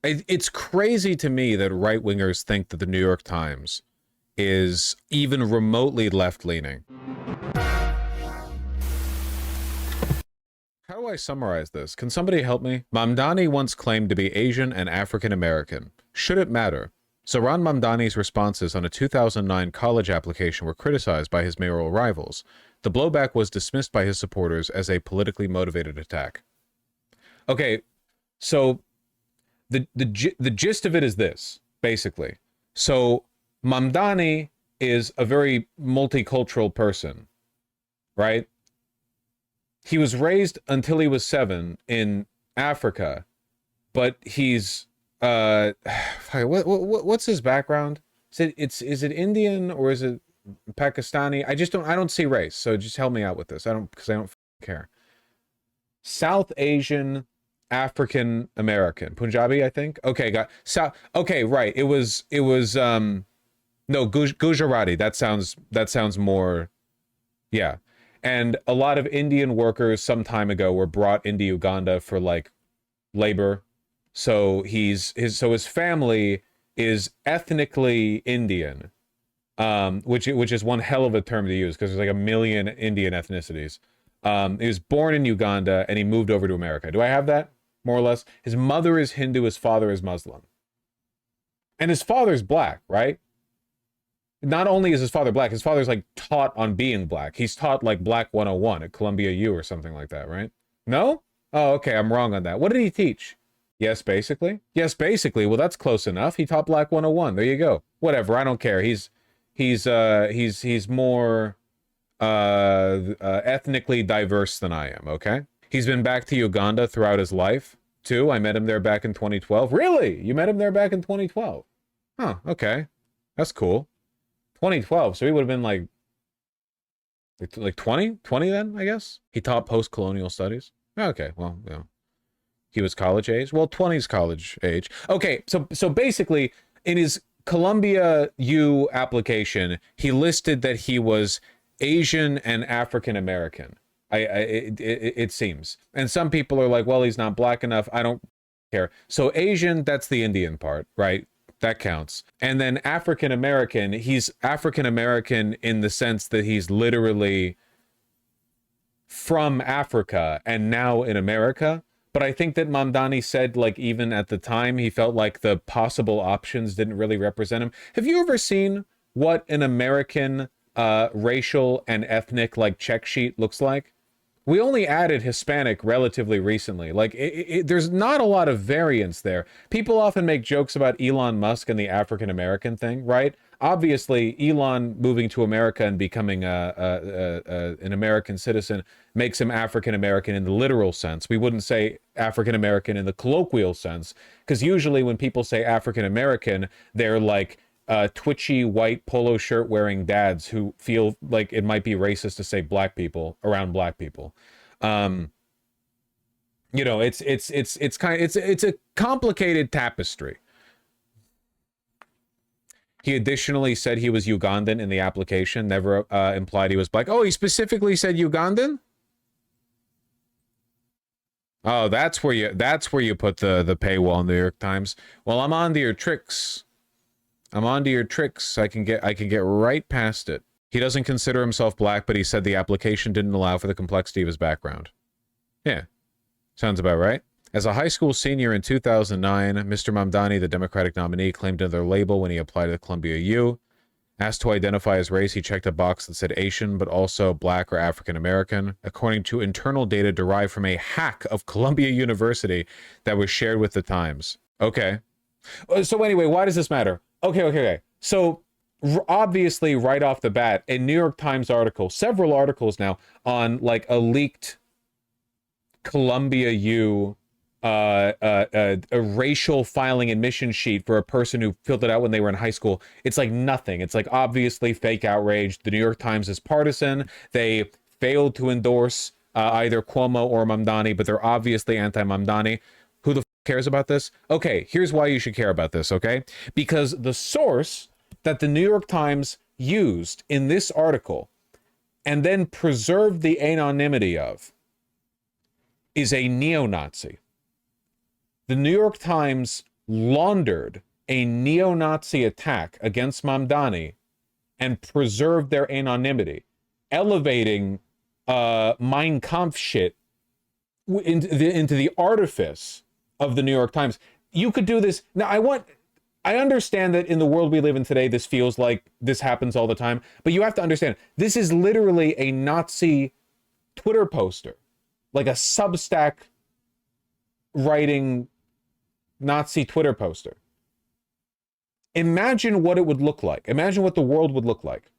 It's crazy to me that right-wingers think that the New York Times is even remotely left-leaning. How do I summarize this? Can somebody help me? Mamdani once claimed to be Asian and African American. Should it matter? Zohran Mamdani's responses on a 2009 college application were criticized by his mayoral rivals. The blowback was dismissed by his supporters as a politically motivated attack. Okay, so the gist of it is this, basically. So Mamdani is a very multicultural person, right? He was raised until he was 7 in Africa, but he's what's his background? Is it Indian or is it Pakistani? I don't see race, so just help me out with this. I don't care. South Asian, African American, Punjabi, I think. Okay, okay, right. It was no, Gujarati. That sounds more, yeah. And a lot of Indian workers some time ago were brought into Uganda for like labor. So his family is ethnically Indian, which is one hell of a term to use because there's like a million Indian ethnicities. He was born in Uganda and he moved over to America. Do I have that? More or less. His mother is Hindu, his father is Muslim. And his father's black, right? Not only is his father black, his father's like taught on being black. He's taught like Black 101 at Columbia U or something like that, right? No? Oh, okay, I'm wrong on that. What did he teach? Yes, basically. Yes, basically. Well, that's close enough. He taught Black 101. There you go. Whatever, I don't care. He's more ethnically diverse than I am, okay? He's been back to Uganda throughout his life, too. I met him there back in 2012. Really? You met him there back in 2012? Huh, okay. That's cool. 2012, so he would have been like 20 then, I guess. He taught post-colonial studies. Okay, well, you know, he was college age. Well, 20's college age. Okay, so basically, in his Columbia U application, he listed that he was Asian and African American. It seems, and some people are like, well, he's not black enough. I don't care. So Asian, that's the Indian part, right? That counts. And then African American, he's African American in the sense that he's literally from Africa and now in America. But I think that Mamdani said, like, even at the time, he felt like the possible options didn't really represent him. Have you ever seen what an American racial and ethnic, like, check sheet looks like? We only added Hispanic relatively recently. Like, there's not a lot of variance there. People often make jokes about Elon Musk and the African American thing, right? Obviously, Elon moving to America and becoming an American citizen makes him African American in the literal sense. We wouldn't say African American in the colloquial sense, because usually when people say African American, they're like twitchy white polo shirt wearing dads who feel like it might be racist to say black people around black people. You know, it's a complicated tapestry. He additionally said he was Ugandan in the application, never implied he was black. Oh, he specifically said Ugandan? Oh, that's where you put the paywall in the New York Times. Well, I'm on to your tricks. I'm onto your tricks. I can get right past it. He doesn't consider himself black, but he said the application didn't allow for the complexity of his background. Yeah, sounds about right. As a high school senior in 2009, Mr. Mamdani, the Democratic nominee, claimed another label when he applied to Columbia U. Asked to identify his race, he checked a box that said Asian, but also black or African American, according to internal data derived from a hack of Columbia University that was shared with the Times. Okay. So anyway, why does this matter? Okay. So obviously, right off the bat, a New York Times article, several articles now, on like a leaked Columbia U a racial filing admission sheet for a person who filled it out when they were in high school. It's like nothing. It's like obviously fake outrage. The New York Times is partisan. They failed to endorse either Cuomo or Mamdani, but they're obviously anti-Mamdani. Who the cares about this? Okay, here's why you should care about this, okay? Because the source that the New York Times used in this article and then preserved the anonymity of is a neo-Nazi. The New York Times laundered a neo-Nazi attack against Mamdani and preserved their anonymity, elevating Mein Kampf shit into the artifice of the New York Times. You could do this. Now, I understand that in the world we live in today, this feels like this happens all the time, but you have to understand, this is literally a Nazi Twitter poster, like a Substack writing Nazi Twitter poster. Imagine what it would look like. Imagine what the world would look like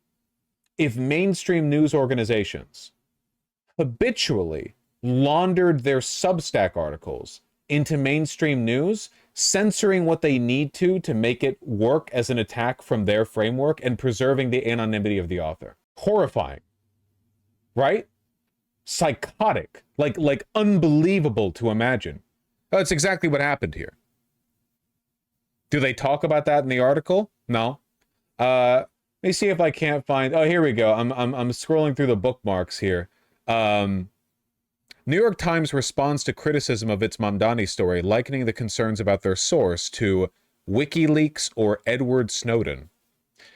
if mainstream news organizations habitually laundered their Substack articles into mainstream news, censoring what they need to make it work as an attack from their framework and preserving the anonymity of the author. Horrifying, right? Psychotic, like unbelievable to imagine. That's exactly what happened here. Do they talk about that in the article? No. Let me see if I can't find. Oh, here we go. I'm scrolling through the bookmarks here. New York Times responds to criticism of its Mamdani story, likening the concerns about their source to WikiLeaks or Edward Snowden.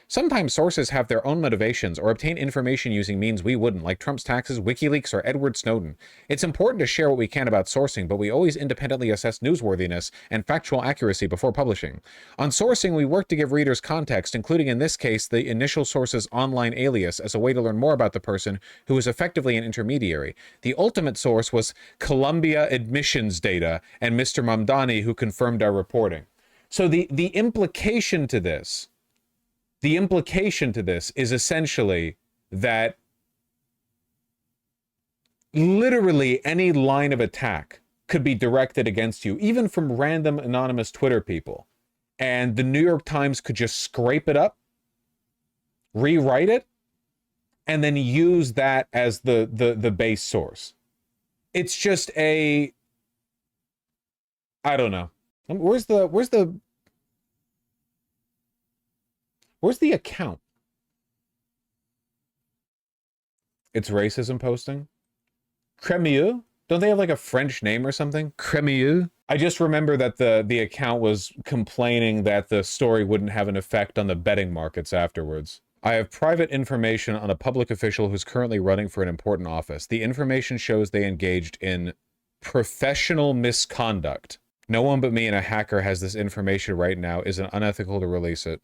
Sometimes sources have their own motivations or obtain information using means we wouldn't, like Trump's taxes, WikiLeaks, or Edward Snowden. It's important to share what we can about sourcing, but we always independently assess newsworthiness and factual accuracy before publishing. On sourcing, we work to give readers context, including in this case, the initial source's online alias as a way to learn more about the person who is effectively an intermediary. The ultimate source was Columbia admissions data and Mr. Mamdani, who confirmed our reporting. So the implication to this is essentially that literally any line of attack could be directed against you, even from random anonymous Twitter people. And the New York Times could just scrape it up, rewrite it, and then use that as the base source. It's just I don't know. Where's the account? It's racism posting. Cremieux? Don't they have like a French name or something? Cremieux? I just remember that the account was complaining that the story wouldn't have an effect on the betting markets afterwards. I have private information on a public official who's currently running for an important office. The information shows they engaged in professional misconduct. No one but me and a hacker has this information right now. Is it unethical to release it?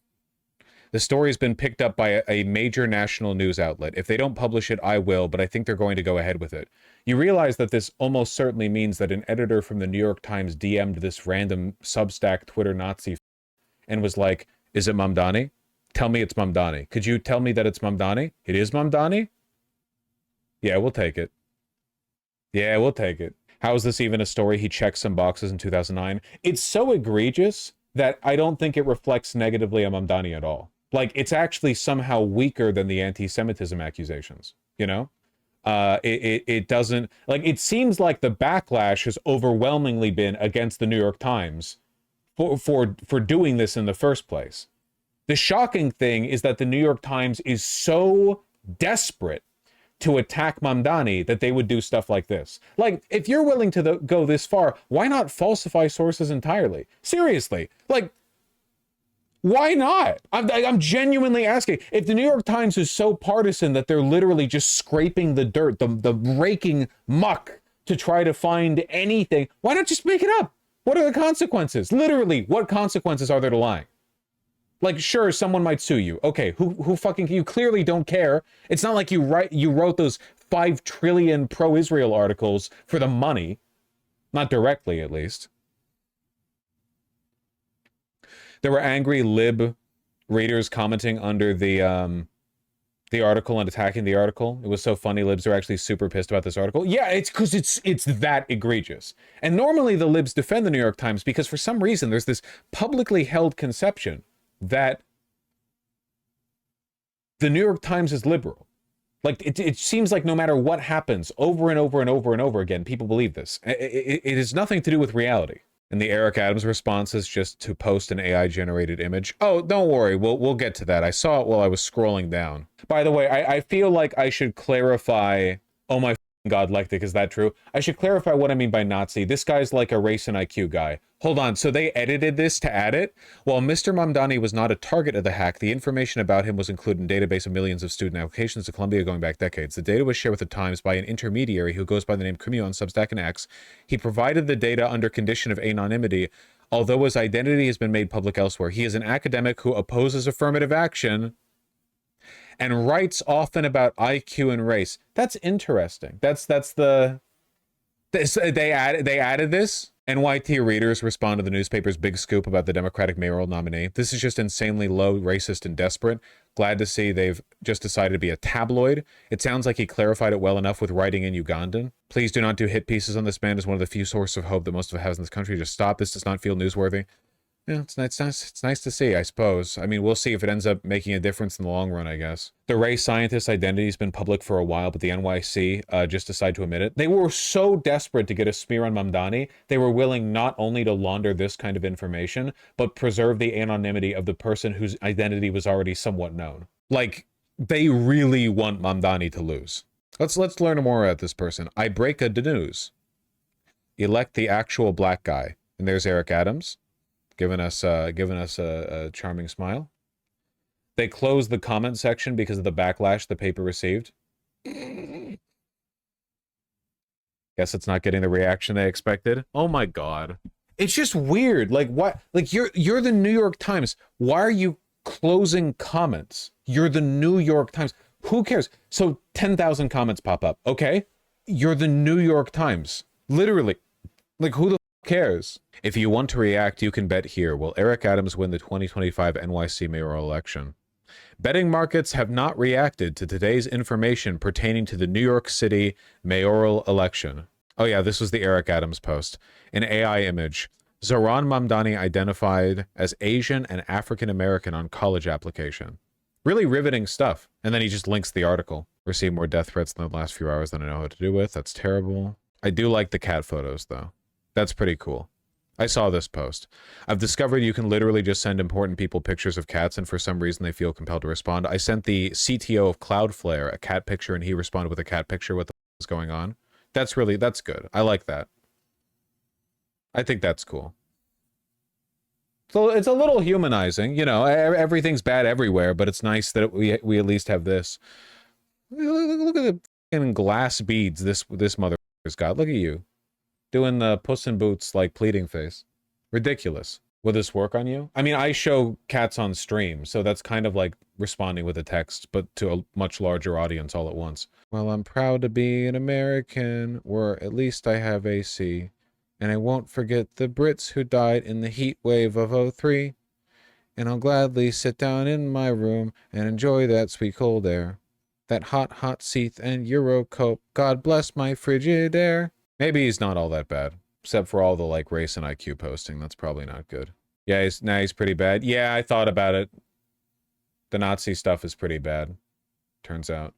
The story's been picked up by a major national news outlet. If they don't publish it, I will, but I think they're going to go ahead with it. You realize that this almost certainly means that an editor from the New York Times DM'd this random Substack Twitter Nazi and was like, is it Mamdani? Tell me it's Mamdani. Could you tell me that it's Mamdani? It is Mamdani? Yeah, we'll take it. Yeah, we'll take it. How is this even a story? He checked some boxes in 2009. It's so egregious that I don't think it reflects negatively on Mamdani at all. Like, it's actually somehow weaker than the anti-Semitism accusations, you know? It doesn't, like, it seems like the backlash has overwhelmingly been against the New York Times for doing this in the first place. The shocking thing is that the New York Times is so desperate to attack Mamdani that they would do stuff like this. Like, if you're willing to go this far, why not falsify sources entirely? Seriously, like, why not? I'm genuinely asking. If the New York Times is so partisan that they're literally just scraping the dirt, the raking muck to try to find anything, why not just make it up? What are the consequences? Literally, what consequences are there to lying? Like, sure, someone might sue you. Okay, who fucking, you clearly don't care. It's not like you wrote those 5 trillion pro-Israel articles for the money. Not directly, at least. There were angry lib readers commenting under the article and attacking the article. It was so funny. Libs are actually super pissed about this article. Yeah, it's because it's that egregious. And normally the libs defend the New York Times because for some reason there's this publicly held conception that the New York Times is liberal. Like, it seems like no matter what happens over and over and over and over again, people believe this. It has nothing to do with reality. And the Eric Adams response is just to post an AI-generated image. Oh, don't worry, we'll get to that. I saw it while I was scrolling down. By the way, I feel like I should clarify. Oh my Godlectic, is that true? I should clarify what I mean by Nazi. This guy's like a race and IQ guy. Hold on, so they edited this to add it? While Mr. Mamdani was not a target of the hack, the information about him was included in a database of millions of student applications to Columbia going back decades. The data was shared with the Times by an intermediary who goes by the name Crimeo on Substack and X. He provided the data under condition of anonymity, although his identity has been made public elsewhere. He is an academic who opposes affirmative action and writes often about IQ and race. That's interesting. They added this. NYT readers respond to the newspaper's big scoop about the Democratic mayoral nominee. This is just insanely low, racist, and desperate. Glad to see they've just decided to be a tabloid. It sounds like he clarified it well enough with writing in Ugandan. Please do not do hit pieces on this man as one of the few sources of hope that most of us have in this country. Just stop. This does not feel newsworthy. Yeah, it's nice to see, I suppose. I mean, we'll see if it ends up making a difference in the long run, I guess. The race scientist's identity has been public for a while, but the NYC just decided to admit it. They were so desperate to get a smear on Mamdani, they were willing not only to launder this kind of information, but preserve the anonymity of the person whose identity was already somewhat known. Like, they really want Mamdani to lose. Let's learn more about this person. I break a news. Elect the actual black guy. And there's Eric Adams. Giving us a charming smile. They closed the comment section because of the backlash the paper received. Guess it's not getting the reaction they expected. Oh my god. It's just weird. Like, what? Like, you're the New York Times. Why are you closing comments? You're the New York Times. Who cares? So 10,000 comments pop up. Okay? You're the New York Times. Literally. Like, who the cares? If you want to react, you can bet here. Will Eric Adams win the 2025 NYC mayoral election? Betting markets have not reacted to today's information pertaining to the New York City mayoral election. Oh yeah, this was the Eric Adams post. An AI image. Zohran Mamdani identified as Asian and African American on college application. Really riveting stuff. And then he just links the article. Received more death threats in the last few hours than I know what to do with. That's terrible. I do like the cat photos though. That's pretty cool. I saw this post. I've discovered you can literally just send important people pictures of cats, and for some reason they feel compelled to respond. I sent the CTO of Cloudflare a cat picture, and he responded with a cat picture. What the f is going on? That's good. I like that. I think that's cool. So it's a little humanizing, you know. Everything's bad everywhere, but it's nice that we at least have this. Look at the fucking glass beads this motherfucker's got. Look at you. Doing the Puss in Boots, like, pleading face. Ridiculous. Will this work on you? I mean, I show cats on stream, so that's kind of like responding with a text, but to a much larger audience all at once. Well, I'm proud to be an American, or at least I have AC. And I won't forget the Brits who died in the heat wave of '03. And I'll gladly sit down in my room and enjoy that sweet cold air. That hot, hot seat and Eurocope. God bless my frigid air. Maybe he's not all that bad, except for all the, like, race and IQ posting. That's probably not good. Yeah, he's pretty bad. Yeah, I thought about it. The Nazi stuff is pretty bad, turns out.